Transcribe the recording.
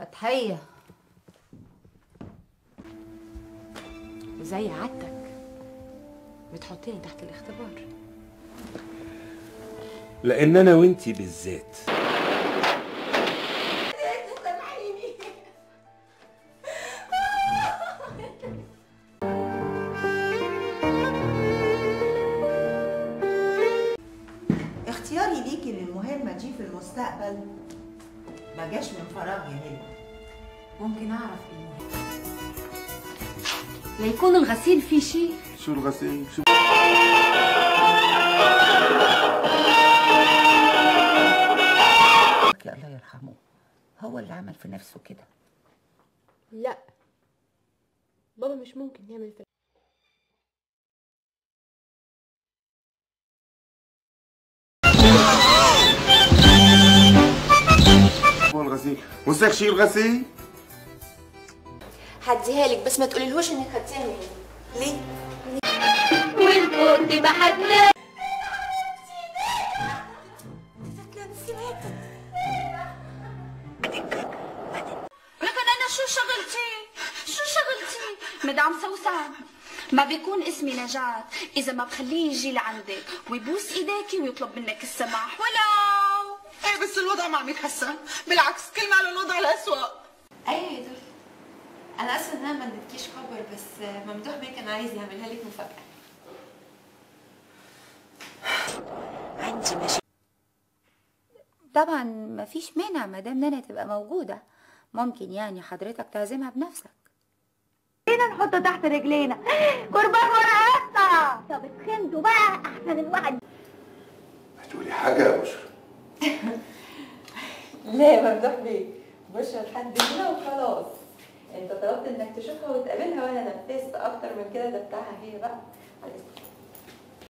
فتحية زي عادتك بتحطيني تحت الاختبار، لان انا وانتي بالذات. اختياري ليكي للمهمة دي في المستقبل ما جاش من فراغ يا هند. ممكن اعرف ايه المهم؟ ليكون الغسيل فيه شيء. شو الغسيل؟ شو يا الله يرحمه، هو اللي عمل في نفسه كده. لا بابا مش ممكن يعمل في هو الغسيل؟ وسخ شيء الغسيل؟ هديها لك بس ما تقوليلهوش انك خدتيها مني. ليه؟ والكنت بحدنا لكن انا شو شغلتي مدام سوسن؟ ما بيكون اسمي نجاة اذا ما بخليه يجي لعندك ويبوس ايديكي ويطلب منك السماح ولو. ايه بس الوضع ما عم يتحسن، بالعكس كل ما الوضع الأسوأ. ايوه يا دول، انا اسفه ان انا ما اديتكيش خبر، بس ممدوح بيه كان عايز يعملها لك مفاجاه. عندي مشاكل. طبعا مفيش مانع مادام نانا تبقى موجودة، ممكن يعني حضرتك تعزمها بنفسك. هنا نحطه تحت رجلينا قربان ورقتنا. طب اتخنتوا بقى احسن الواحد. هتقولي حاجه يا بشرى؟ لا يا ممدوح بيه، بشرى لحد هنا وخلاص. انت طلبت انك تشوفها وتقابلها وانا نفذت، اكتر من كده ده بتاعها هي بقى.